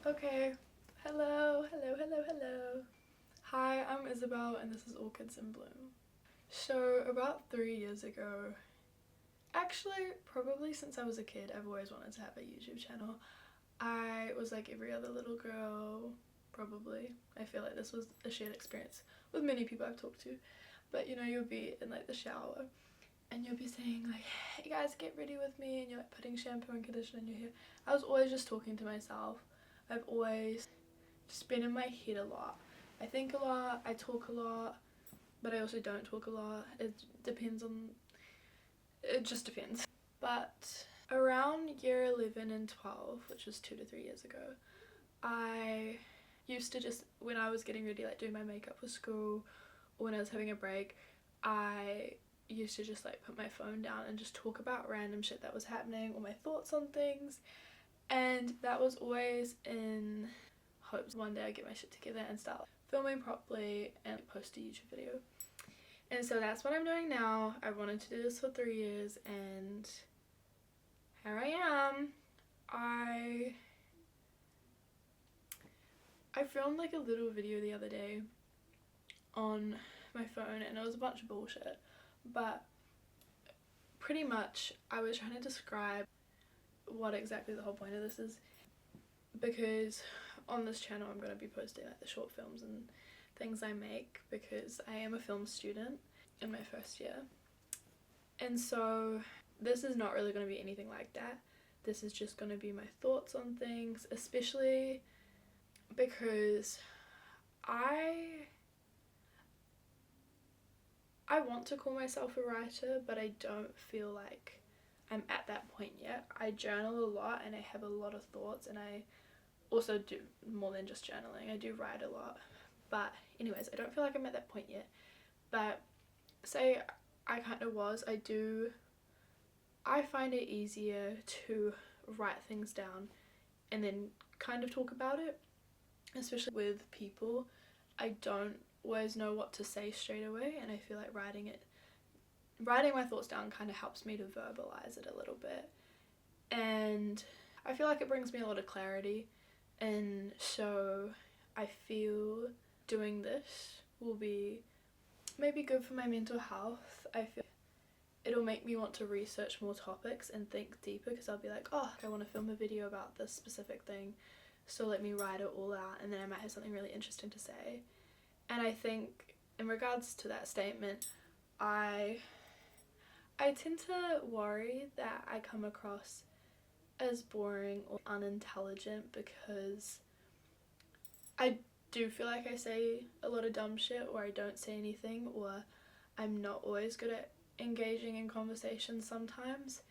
Okay, hello. Hi, I'm Isabel and this is Orchids in Bloom. So about 3 years ago, actually probably since I was a kid, I've always wanted to have a YouTube channel. I was like every other little girl, probably. I feel like this was a shared experience with many people I've talked to. But you know, you'll be in like the shower and you'll be saying like, hey guys, get ready with me, and you're like putting shampoo and conditioner in your hair. I was always just talking to myself. I've always just been in my head a lot. I think a lot, I talk a lot, but I also don't talk a lot. It just depends. But around year 11 and 12, which was 2 to 3 years ago, I used to just, when I was getting ready, like doing my makeup for school, or when I was having a break, I used to just like put my phone down and just talk about random shit that was happening or my thoughts on things. And that was always in hopes one day I get my shit together and start filming properly and post a YouTube video. And so that's what I'm doing now. I wanted to do this for 3 years and here I am. I filmed like a little video the other day on my phone and it was a bunch of bullshit, but pretty much I was trying to describe what exactly the whole point of this is, because on this channel I'm going to be posting like the short films and things I make, because I am a film student in my first year. And so this is not really going to be anything like that. This is just going to be my thoughts on things, especially because I want to call myself a writer, but I don't feel like I'm at that point yet. I journal a lot and I have a lot of thoughts, and I also do more than just journaling. I do write a lot. But anyways, I don't feel like I'm at that point yet. But say I kind of was. I find it easier to write things down and then kind of talk about it, especially with people. I don't always know what to say straight away, and I feel like writing my thoughts down kind of helps me to verbalize it a little bit, and I feel like it brings me a lot of clarity. And so I feel doing this will be maybe good for my mental health. I feel it'll make me want to research more topics and think deeper, because I'll be like, oh, I want to film a video about this specific thing, so let me write it all out and then I might have something really interesting to say. And I think in regards to that statement, I tend to worry that I come across as boring or unintelligent, because I do feel like I say a lot of dumb shit, or I don't say anything, or I'm not always good at engaging in conversations sometimes.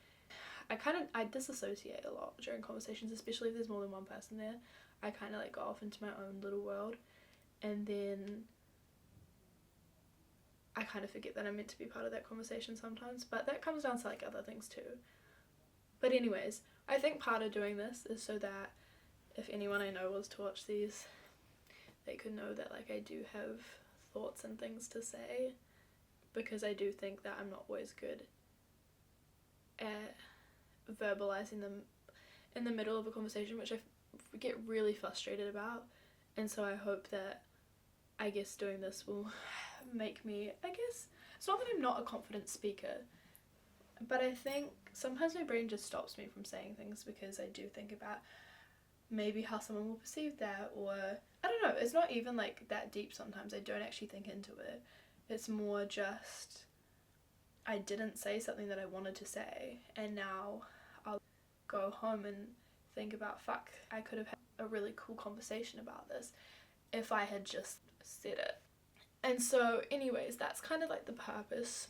I disassociate a lot during conversations, especially if there's more than one person there. I kind of like go off into my own little world, and then I kind of forget that I'm meant to be part of that conversation sometimes, but that comes down to like other things too. But anyways, I think part of doing this is so that if anyone I know was to watch these, they could know that like I do have thoughts and things to say, because I do think that I'm not always good at verbalizing them in the middle of a conversation, which I get really frustrated about. And so I hope that, I guess, doing this will make me, I guess, it's not that I'm not a confident speaker, but I think sometimes my brain just stops me from saying things, because I do think about maybe how someone will perceive that, or I don't know, it's not even like that deep sometimes. I don't actually think into it. It's more just I didn't say something that I wanted to say, and now I'll go home and think about, fuck, I could have had a really cool conversation about this if I had just said it. And so anyways, that's kind of like the purpose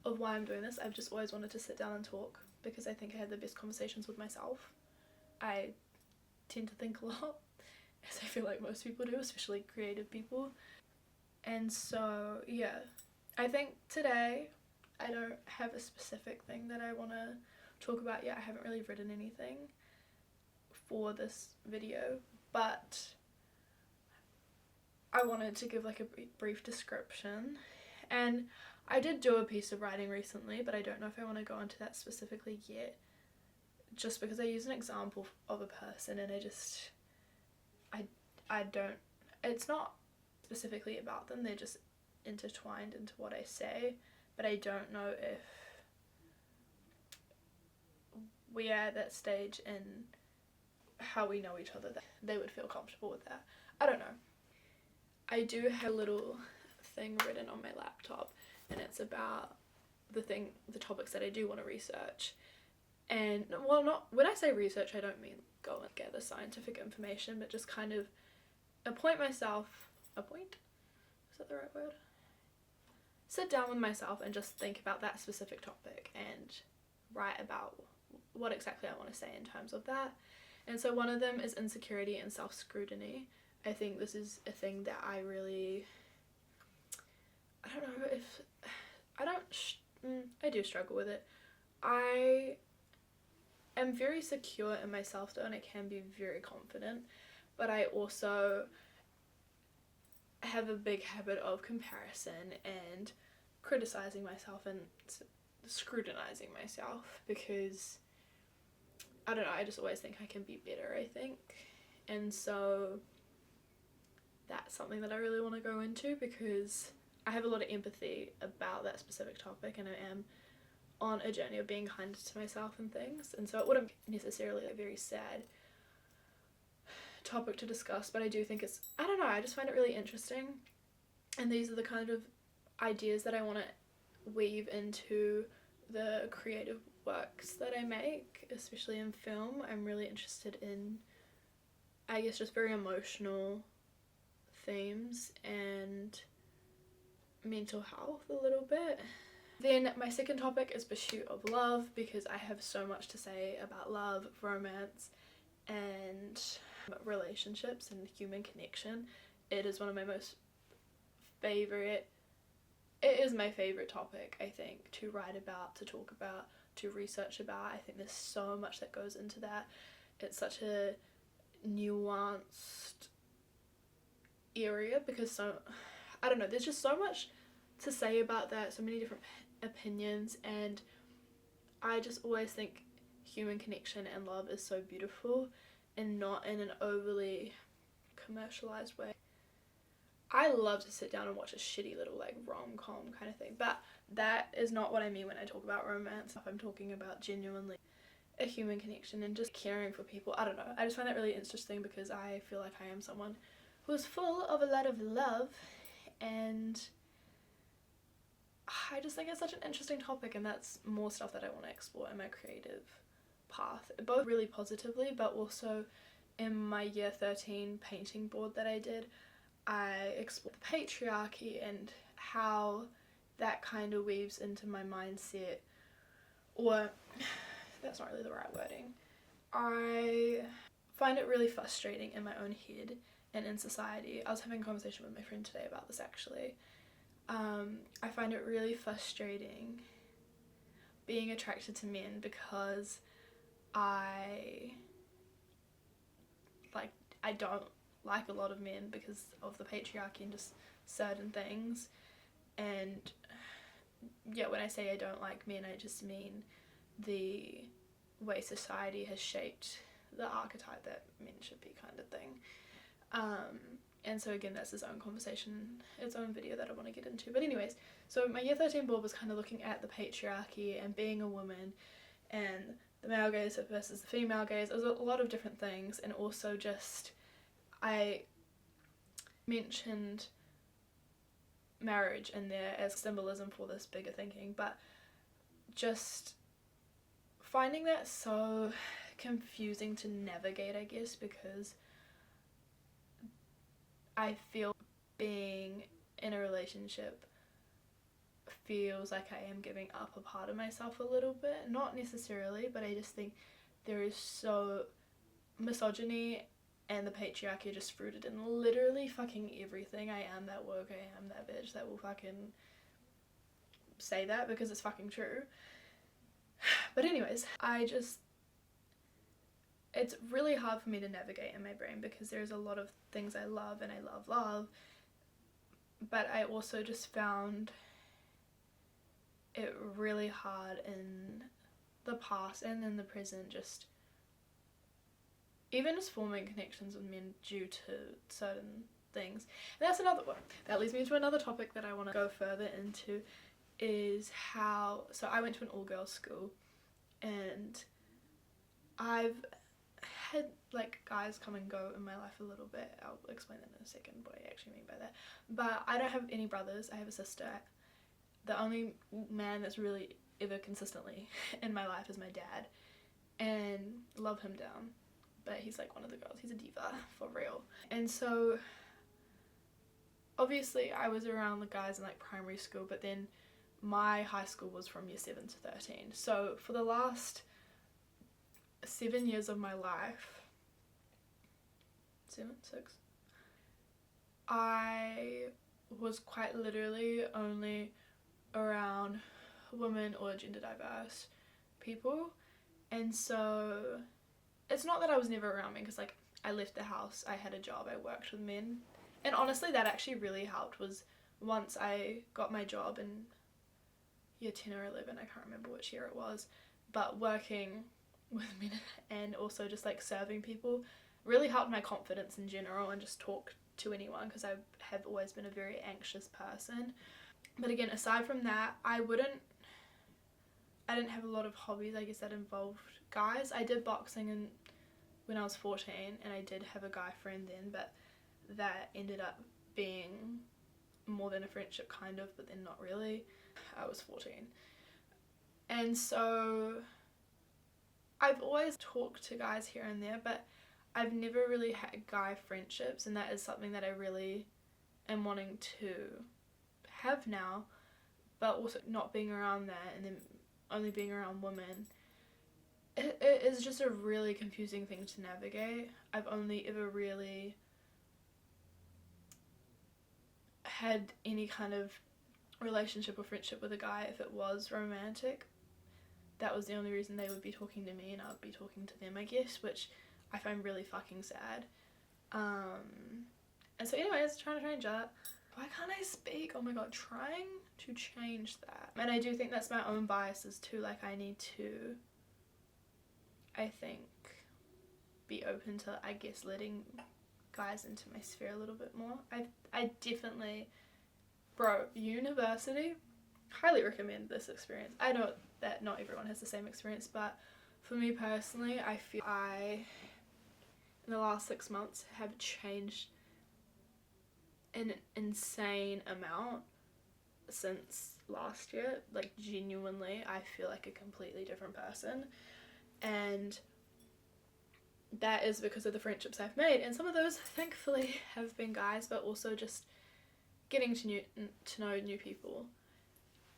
of why I'm doing this. I've just always wanted to sit down and talk, because I think I have the best conversations with myself. I tend to think a lot, as I feel like most people do, especially creative people. And so yeah, I think today I don't have a specific thing that I want to talk about yet. I haven't really written anything for this video, but I wanted to give like a brief description. And I did do a piece of writing recently, but I don't know if I want to go into that specifically yet, just because I use an example of a person and I just I don't, it's not specifically about them, they're just intertwined into what I say, but I don't know if we are at that stage in how we know each other that they would feel comfortable with that. I don't know. I do have a little thing written on my laptop, and it's about the topics that I do want to research. And well, not when I say research, I don't mean go and gather scientific information, but just kind of appoint, is that the right word? Sit down with myself and just think about that specific topic and write about what exactly I want to say in terms of that. And so one of them is insecurity and self-scrutiny. I think this is a thing that I don't know if, I do struggle with it. I am very secure in myself though, and I can be very confident, but I also have a big habit of comparison and criticizing myself and scrutinizing myself, because I don't know, I just always think I can be better, I think. And so that's something that I really want to go into, because I have a lot of empathy about that specific topic, and I am on a journey of being kinder to myself and things, and so it wouldn't be necessarily a very sad topic to discuss, but I do think it's, I don't know, I just find it really interesting, and these are the kind of ideas that I want to weave into the creative works that I make, especially in film. I'm really interested in, I guess, just very emotional themes and mental health a little bit. Then my second topic is pursuit of love, because I have so much to say about love, romance, and relationships and human connection. It is one of my most favorite, it is my favorite topic, I think, to write about, to talk about, to research about. I think there's so much that goes into that. It's such a nuanced area, because I don't know, there's just so much to say about that, so many different opinions, and I just always think human connection and love is so beautiful, and not in an overly commercialized way. I love to sit down and watch a shitty little like rom-com kind of thing, but that is not what I mean when I talk about romance. I'm talking about genuinely a human connection and just caring for people. I don't know, I just find that really interesting, because I feel like I am someone who is full of a lot of love, and I just think it's such an interesting topic, and that's more stuff that I want to explore in my creative path, both really positively, but also in my year 13 painting board that I did, I explored the patriarchy and how that kind of weaves into my mindset, or that's not really the right wording. I find it really frustrating in my own head and in society. I was having a conversation with my friend today about this actually. I find it really frustrating being attracted to men, because I don't like a lot of men because of the patriarchy and just certain things. And yeah, when I say I don't like men, I just mean the way society has shaped the archetype that men should be, kind of thing. And so again, that's its own conversation, its own video that I want to get into. But anyways, so my year 13 board was kind of looking at the patriarchy and being a woman and the male gaze versus the female gaze. It was a lot of different things, and also just I mentioned marriage in there as symbolism for this bigger thinking, but just finding that so confusing to navigate, I guess, because I feel being in a relationship feels like I am giving up a part of myself a little bit. Not necessarily, but I just think there is so misogyny and the patriarchy just rooted in literally fucking everything. I am that woke, I am that bitch that will fucking say that because it's fucking true. But anyways, it's really hard for me to navigate in my brain, because there's a lot of things I love, and I love, but I also just found it really hard in the past and in the present, just even just forming connections with men due to certain things. And that's another one. That leads me into another topic that I want to go further into, is how, so I went to an all-girls school, and I've had like guys come and go in my life a little bit. I'll explain that in a second, what I actually mean by that. But I don't have any brothers. I have a sister. The only man that's really ever consistently in my life is my dad, and love him down, but he's like one of the girls. He's a diva for real. And so obviously I was around the guys in like primary school, but then my high school was from year 7 to 13. So for the last 7 years of my life, 7, 6, I was quite literally only around women or gender diverse people. And so it's not that I was never around men, because like I left the house, I had a job, I worked with men, and honestly that actually really helped. Was once I got my job in year 10 or 11, I can't remember which year it was, but working with men and also just like serving people really helped my confidence in general, and just talk to anyone, because I have always been a very anxious person. But again, aside from that, I didn't have a lot of hobbies, I guess, that involved guys. I did boxing when I was 14, and I did have a guy friend then, but that ended up being more than a friendship kind of, but then not really. I was 14. And so I've always talked to guys here and there, but I've never really had guy friendships, and that is something that I really am wanting to have now. But also not being around that and then only being around women, it is just a really confusing thing to navigate. I've only ever really had any kind of relationship or friendship with a guy if it was romantic. That was the only reason they would be talking to me and I would be talking to them, I guess, which I find really fucking sad. And so anyways, trying to change that. Why can't I speak? Oh my god, trying to change that. And I do think that's my own biases too. Like, I need to, I think, be open to, I guess, letting guys into my sphere a little bit more. I definitely, bro, university, highly recommend this experience. I know that not everyone has the same experience, but for me personally, I feel in the last 6 months, have changed an insane amount since last year. Like, genuinely, I feel like a completely different person, and that is because of the friendships I've made, and some of those thankfully have been guys, but also just getting to know new people.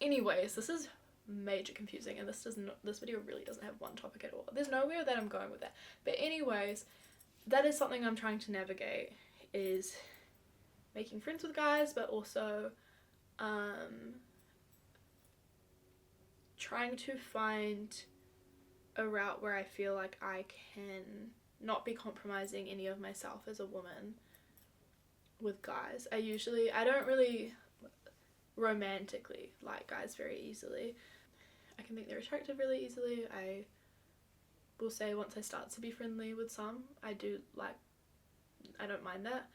Anyways, this is major confusing, and this video really doesn't have one topic at all. There's nowhere that I'm going with that. But anyways, that is something I'm trying to navigate, is making friends with guys, but also trying to find a route where I feel like I can not be compromising any of myself as a woman with guys. I don't really romantically like guys very easily. I can think they're attractive really easily. I will say once I start to be friendly with some, I don't mind that.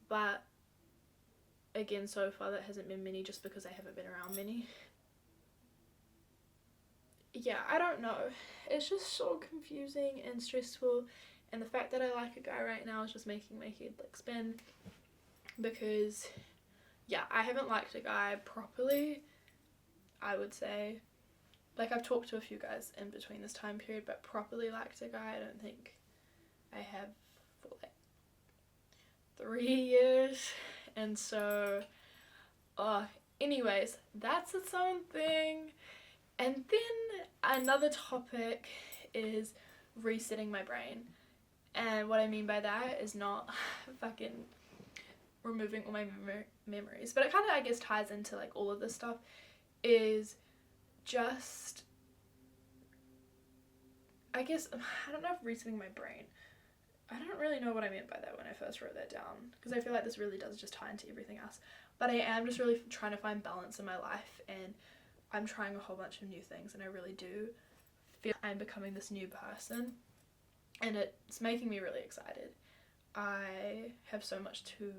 But again, so far that hasn't been many, just because I haven't been around many. Yeah, I don't know. It's just so confusing and stressful, and the fact that I like a guy right now is just making my head like spin, because yeah, I haven't liked a guy properly, I would say. Like, I've talked to a few guys in between this time period, but properly liked a guy, I don't think I have for like 3 years. And so anyways, that's its own thing. And then another topic is resetting my brain, and what I mean by that is not fucking removing all my memories, but it kind of, I guess, ties into like all of this stuff, is just, I guess, I don't know if resetting my brain, I don't really know what I meant by that when I first wrote that down, because I feel like this really does just tie into everything else. But I am just really trying to find balance in my life, and I'm trying a whole bunch of new things, and I really do feel I'm becoming this new person. and it's making me really excited. I have so much to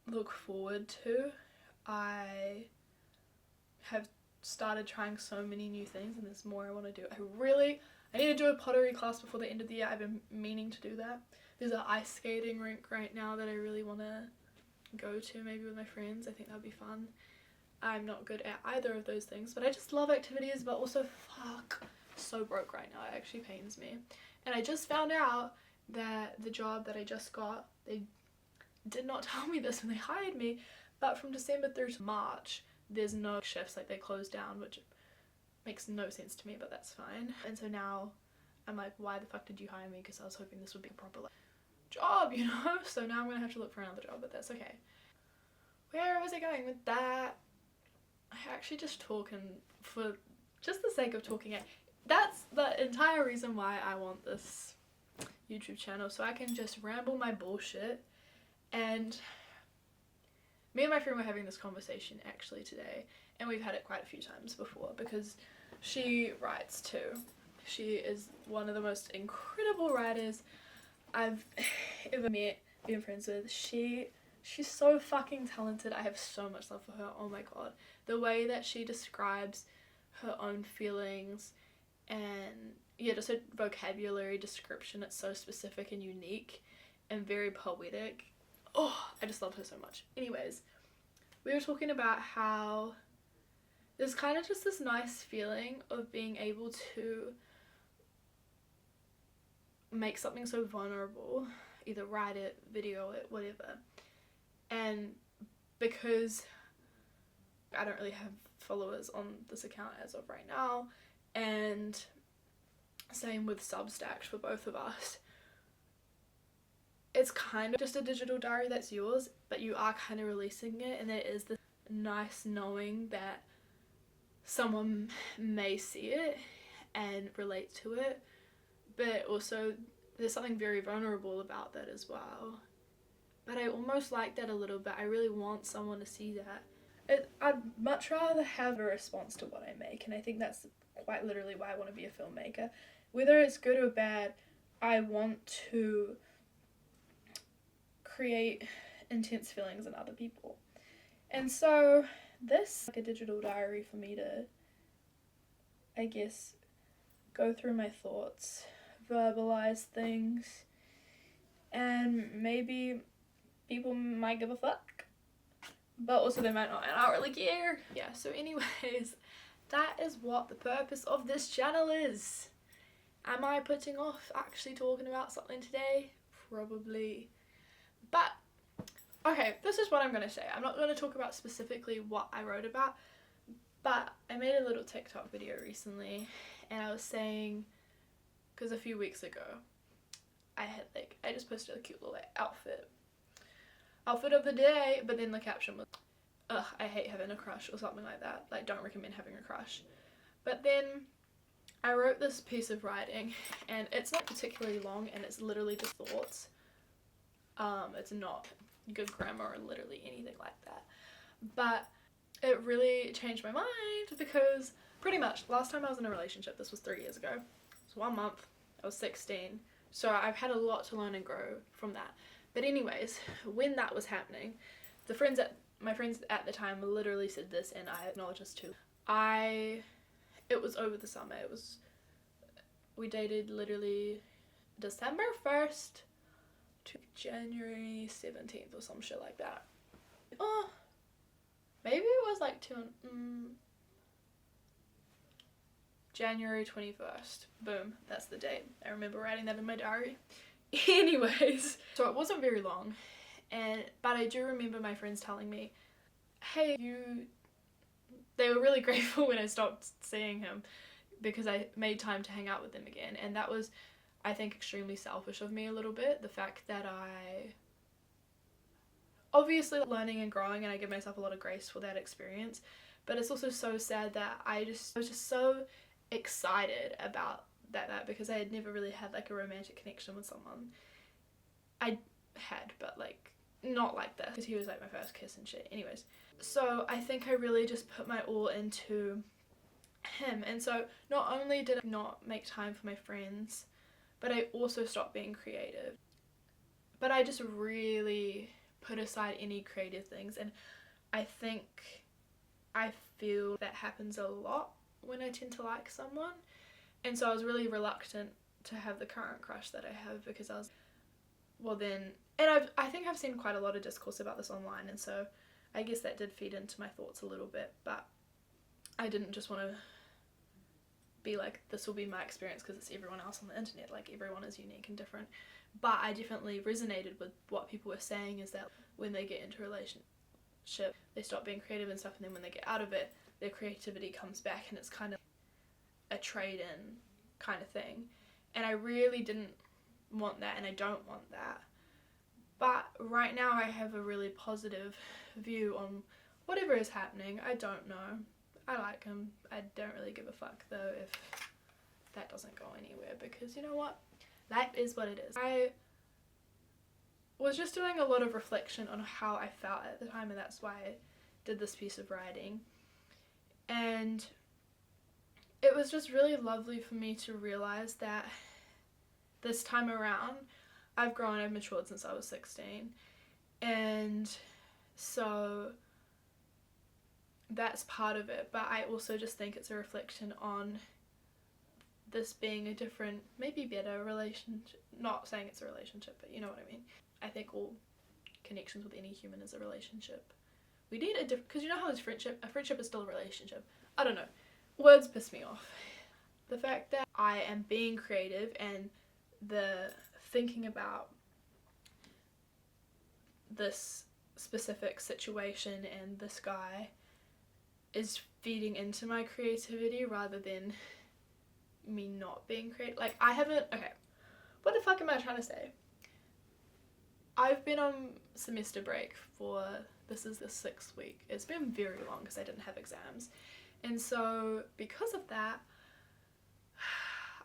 look forward to. I have started trying so many new things, and there's more I want to do. I need to do a pottery class before the end of the year. I've been meaning to do that. There's an ice skating rink right now that I really want to go to, maybe with my friends. I think that'd be fun. I'm not good at either of those things, but I just love activities, but also fuck, so broke right now. It actually pains me. And I just found out that the job that I just got, they did not tell me this when they hired me, but from December through to March, there's no shifts, like they closed down, which makes no sense to me, but that's fine. And so now I'm like, why the fuck did you hire me? Because I was hoping this would be a proper job, you know? So now I'm gonna have to look for another job, but that's okay. Where was I going with that? I actually just talking for just the sake of talking. That's the entire reason why I want this YouTube channel, so I can just ramble my bullshit. And me and my friend were having this conversation actually today, and we've had it quite a few times before, because she writes too. She is one of the most incredible writers I've ever met, been friends with. She's so fucking talented. I have so much love for her. Oh my god. The way that she describes her own feelings, and yeah, just her vocabulary description, it's so specific and unique and very poetic. Oh, I just love her so much. Anyways, we were talking about how there's kind of just this nice feeling of being able to make something so vulnerable, either write it, video it, whatever. And because I don't really have followers on this account as of right now, and same with Substack for both of us, it's kind of just a digital diary that's yours, but you are kind of releasing it, and there is this nice knowing that someone may see it and relate to it, but also there's something very vulnerable about that as well. But I almost like that a little bit. I really want someone to see that. I'd much rather have a response to what I make, and I think that's quite literally why I want to be a filmmaker. Whether it's good or bad, I want to create intense feelings in other people. And so this is like a digital diary for me to, I guess, go through my thoughts, verbalize things, and maybe people might give a fuck, but also they might not, and I don't really care. Yeah, so anyways, that is what the purpose of this channel is. Am I putting off actually talking about something today? Probably. But, okay, this is what I'm going to say. I'm not going to talk about specifically what I wrote about, but I made a little TikTok video recently, and I was saying, because a few weeks ago, I just posted a cute little outfit of the day, but then the caption was, ugh, I hate having a crush, or something like that. Like, don't recommend having a crush. But then I wrote this piece of writing, and it's not particularly long, and it's literally just thoughts. It's not good grammar or literally anything like that. But it really changed my mind, because pretty much last time I was in a relationship, this was 3 years ago. It was 1 month. I was 16. So I've had a lot to learn and grow from that. But anyways, when that was happening, my friends at the time literally said this, and I acknowledge this too. It was over the summer. We dated literally December 1st to January 17th or some shit like that. Oh, maybe it was like January 21st. Boom, that's the date. I remember writing that in my diary. Anyways, so it wasn't very long, but I do remember my friends telling me, hey, they were really grateful when I stopped seeing him, because I made time to hang out with them again. And that was, I think, extremely selfish of me a little bit. The fact that I obviously learning and growing, and I give myself a lot of grace for that experience, but it's also so sad that I was just so excited about that because I had never really had like a romantic connection with someone. I had, but like not like this, because he was like my first kiss and shit. Anyways, so I think I really just put my all into him, and so not only did I not make time for my friends, but I also stopped being creative. But I just really put aside any creative things, and I feel that happens a lot when I tend to like someone. And so I was really reluctant to have the current crush that I have, because I was, well then, and I think I've seen quite a lot of discourse about this online, and so I guess that did feed into my thoughts a little bit, but I didn't just want to be like, this will be my experience because it's everyone else on the internet, like everyone is unique and different. But I definitely resonated with what people were saying, is that when they get into a relationship, they stop being creative and stuff, and then when they get out of it, their creativity comes back, and it's kind of a trade-in kind of thing. And I really didn't want that, and I don't want that. But right now I have a really positive view on whatever is happening. I don't know. I like him. I don't really give a fuck though if that doesn't go anywhere, because you know what? That is what it is. I was just doing a lot of reflection on how I felt at the time, and that's why I did this piece of writing. And it was just really lovely for me to realize that this time around I've grown, I've matured since I was 16, and so that's part of it. But I also just think it's a reflection on this being a different, maybe better relationship. Not saying it's a relationship, but you know what I mean. I think all connections with any human is a relationship. We need a different, because you know how a friendship is still a relationship. I don't know. Words piss me off. The fact that I am being creative and the thinking about this specific situation and this guy is feeding into my creativity rather than me not being creative. Like, I haven't, okay, what the fuck am I trying to say? I've been on semester break for, this is the 6th week. It's been very long because I didn't have exams. And so because of that,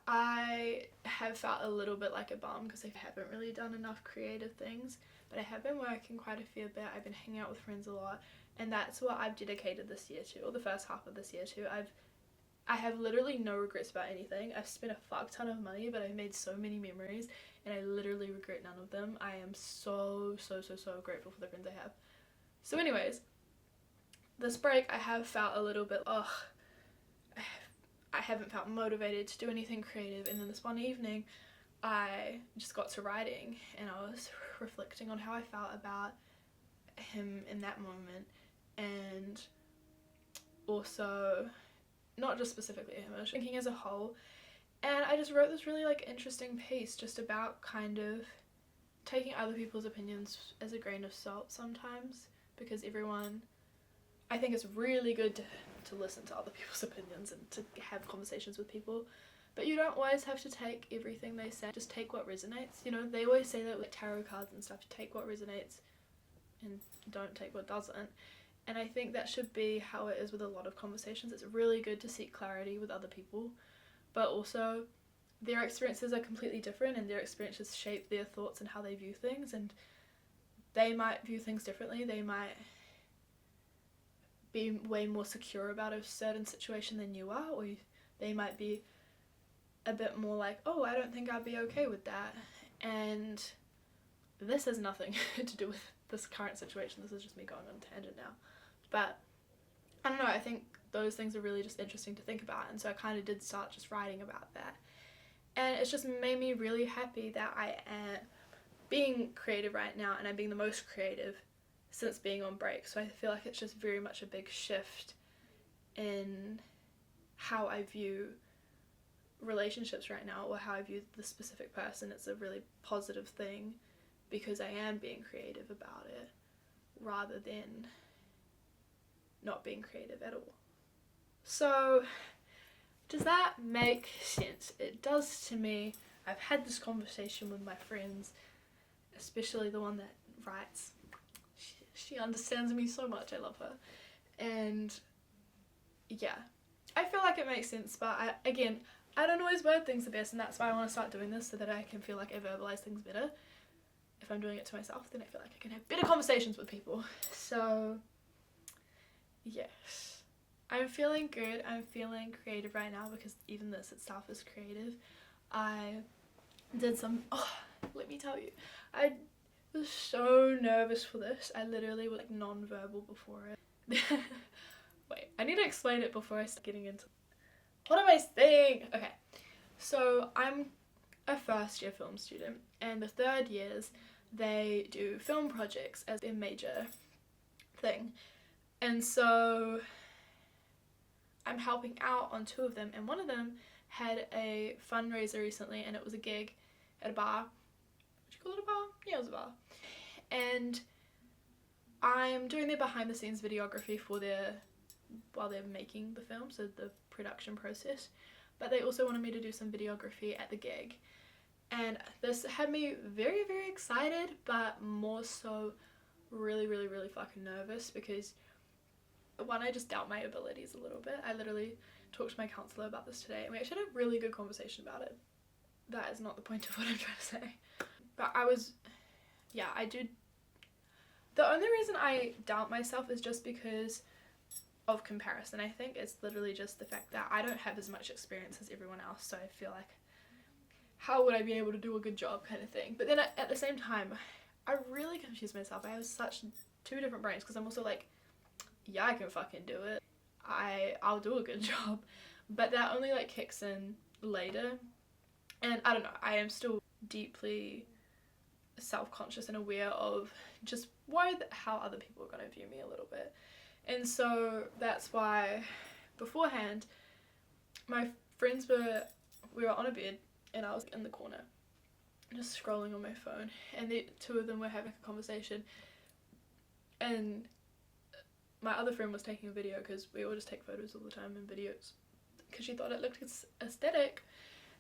I have felt a little bit like a bum because I haven't really done enough creative things, but I have been working quite a fair bit. I've been hanging out with friends a lot, and that's what I've dedicated this year to, or the first half of this year to. I have literally no regrets about anything. I've spent a fuck ton of money, but I've made so many memories, and I literally regret none of them. I am so grateful for the friends I have. So anyways, this break I have felt a little bit, I haven't felt motivated to do anything creative, and then this one evening I just got to writing, and I was reflecting on how I felt about him in that moment, and also not just specifically him, I was thinking as a whole. And I just wrote this really like interesting piece just about kind of taking other people's opinions as a grain of salt sometimes, because everyone, I think it's really good to listen to other people's opinions and to have conversations with people, but you don't always have to take everything they say. Just take what resonates. You know, they always say that with tarot cards and stuff, take what resonates and don't take what doesn't. And I think that should be how it is with a lot of conversations. It's really good to seek clarity with other people, but also their experiences are completely different, and their experiences shape their thoughts and how they view things, and they might view things differently. They might be way more secure about a certain situation than you are, or they might be a bit more like, oh, I don't think I'd be okay with that. And this has nothing to do with this current situation. This is just me going on a tangent now. But I don't know, I think those things are really just interesting to think about, and so I kind of did start just writing about that. And it's just made me really happy that I am being creative right now, and I'm being the most creative since being on break. So I feel like it's just very much a big shift in how I view relationships right now, or how I view the specific person. It's a really positive thing because I am being creative about it rather than not being creative at all. So does that make sense? It does to me. I've had this conversation with my friends, especially the one that writes. She understands me so much. I love her. And yeah, I feel like it makes sense, but I don't always word things the best, and that's why I want to start doing this, so that I can feel like I verbalize things better. If I'm doing it to myself, then I feel like I can have better conversations with people. So yes, I'm feeling good. I'm feeling creative right now, because even this itself is creative. I did some, oh, let me tell you, I was so nervous for this. I literally was like non-verbal before it. Wait, I need to explain it before I start getting into, what am I saying? Okay, so I'm a first year film student, and the third years they do film projects as their major thing, and so I'm helping out on 2 of them, and one of them had a fundraiser recently, and it was a gig at a bar. Would you call it a bar? Yeah, it was a bar. And I'm doing their behind the scenes videography for while they're making the film, so the production process. But they also wanted me to do some videography at the gig. And this had me very, very excited, but more so really, really, really fucking nervous, because one, I just doubt my abilities a little bit. I literally talked to my counsellor about this today, and we actually had a really good conversation about it. That is not the point of what I'm trying to say. But I do. The only reason I doubt myself is just because of comparison. I think it's literally just the fact that I don't have as much experience as everyone else, so I feel like, how would I be able to do a good job kind of thing. But then at the same time, I really confuse myself. I have such 2 different brains, because I'm also like, yeah, I can fucking do it. I'll do a good job. But that only like kicks in later. And I don't know, I am still deeply self-conscious and aware of just how other people are going to view me a little bit. And so that's why beforehand my friends we were on a bed, and I was in the corner just scrolling on my phone, and the 2 of them were having a conversation, and my other friend was taking a video, because we all just take photos all the time and videos, because she thought it looked aesthetic.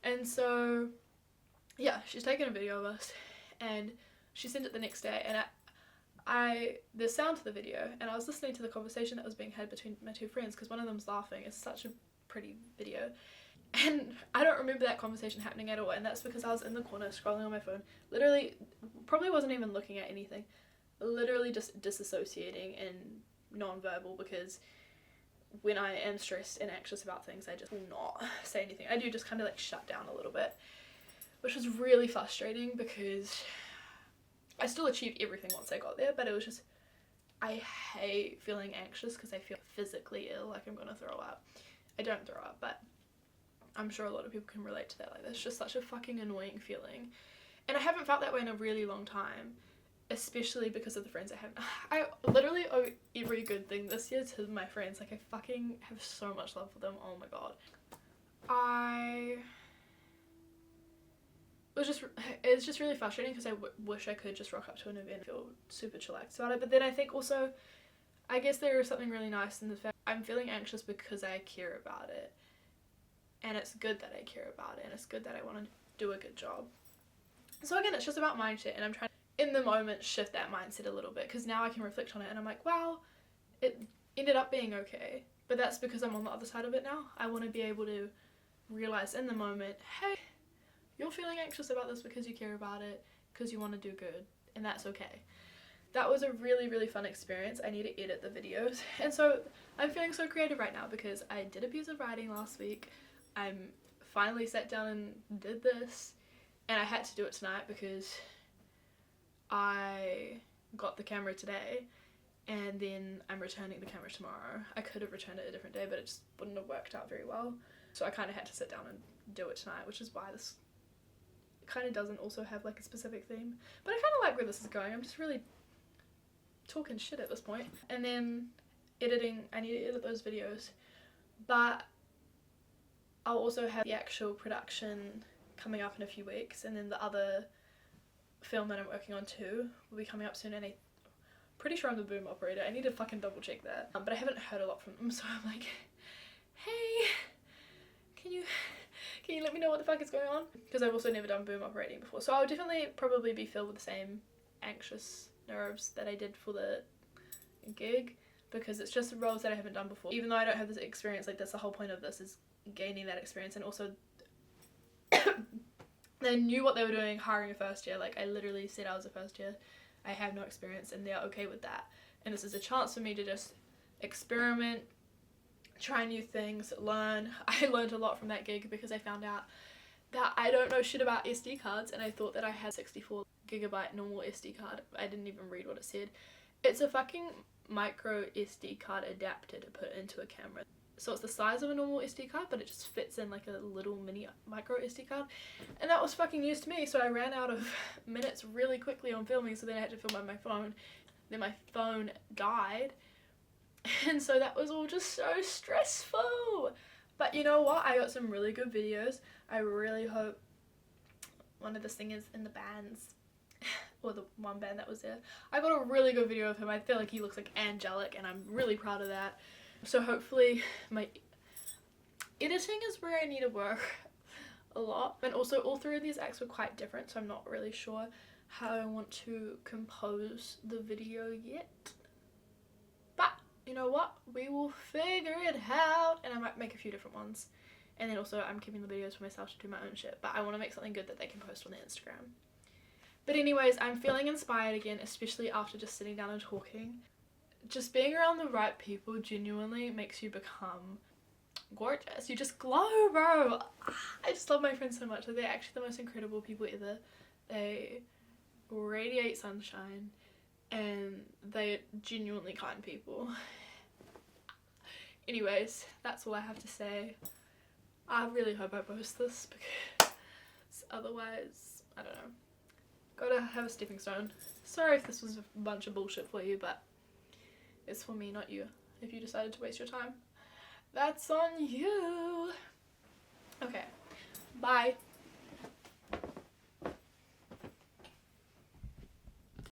And so yeah, she's taken a video of us, and she sent it the next day, and there's sound to the video, and I was listening to the conversation that was being had between my 2 friends, because one of them's laughing. It's such a pretty video, and I don't remember that conversation happening at all, and that's because I was in the corner scrolling on my phone, literally probably wasn't even looking at anything, literally just disassociating and non-verbal, because when I am stressed and anxious about things, I just will not say anything. I do just kind of like shut down a little bit, which was really frustrating, because I still achieved everything once I got there, but it was just, I hate feeling anxious, because I feel physically ill, like I'm gonna throw up. I don't throw up, but I'm sure a lot of people can relate to that. Like, that's just such a fucking annoying feeling, and I haven't felt that way in a really long time, especially because of the friends I have. I literally owe every good thing this year to my friends. Like, I fucking have so much love for them. Oh my god. It's just really frustrating, because I wish I could just rock up to an event and feel super chillaxed about it. But then I think also, I guess there is something really nice in the fact I'm feeling anxious because I care about it. And it's good that I care about it, and it's good that I want to do a good job. So again, it's just about mindset, and I'm trying to, in the moment, shift that mindset a little bit, because now I can reflect on it, and I'm like, wow, it ended up being okay. But that's because I'm on the other side of it now. I want to be able to realize in the moment, hey, you're feeling anxious about this because you care about it, because you want to do good, and that's okay. That was a really, really fun experience. I need to edit the videos, and so I'm feeling so creative right now, because I did a piece of writing last week. I'm finally sat down and did this, and I had to do it tonight because I got the camera today, and then I'm returning the camera tomorrow. I could have returned it a different day, but it just wouldn't have worked out very well, so I kind of had to sit down and do it tonight, which is why this kind of doesn't also have like a specific theme. But I kind of like where this is going. I'm just really talking shit at this point. And then editing, I need to edit those videos, but I'll also have the actual production coming up in a few weeks, and then the other film that I'm working on too will be coming up soon, and I'm pretty sure I'm the boom operator. I need to fucking double check that, but I haven't heard a lot from them, so I'm like, hey, can you let me know what the fuck is going on? Because I've also never done boom operating before, so I'll definitely probably be filled with the same anxious nerves that I did for the gig, because it's just roles that I haven't done before. Even though I don't have this experience, like that's the whole point of this, is gaining that experience. And also they knew what they were doing hiring a first year. Like, I literally said I was a first year, I have no experience, and they're okay with that. And this is a chance for me to just experiment, try new things, learn. I learned a lot from that gig, because I found out that I don't know shit about SD cards, and I thought that I had 64GB normal SD card. I didn't even read what it said. It's a fucking micro SD card adapter to put into a camera. So it's the size of a normal SD card, but it just fits in like a little mini micro SD card. And that was fucking news to me, so I ran out of minutes really quickly on filming, so then I had to film on my phone. Then my phone died. And so that was all just so stressful. But you know what? I got some really good videos. I really hope one of the singers in the bands, or the one band that was there, I got a really good video of him. I feel like he looks like angelic, and I'm really proud of that. So hopefully my editing is where I need to work a lot. And also all three of these acts were quite different, so I'm not really sure how I want to compose the video yet. But you know what? We will figure it out, and I might make a few different ones. And then also I'm keeping the videos for myself to do my own shit, but I want to make something good that they can post on their Instagram. But anyways, I'm feeling inspired again, especially after just sitting down and talking. Just being around the right people genuinely makes you become gorgeous. You just glow, bro. I just love my friends so much. They're actually the most incredible people ever. They radiate sunshine, and they're genuinely kind people. Anyways, that's all I have to say. I really hope I post this, because otherwise, I don't know. Gotta have a stepping stone. Sorry if this was a bunch of bullshit for you, but it's for me, not you. If you decided to waste your time, that's on you. Okay, bye.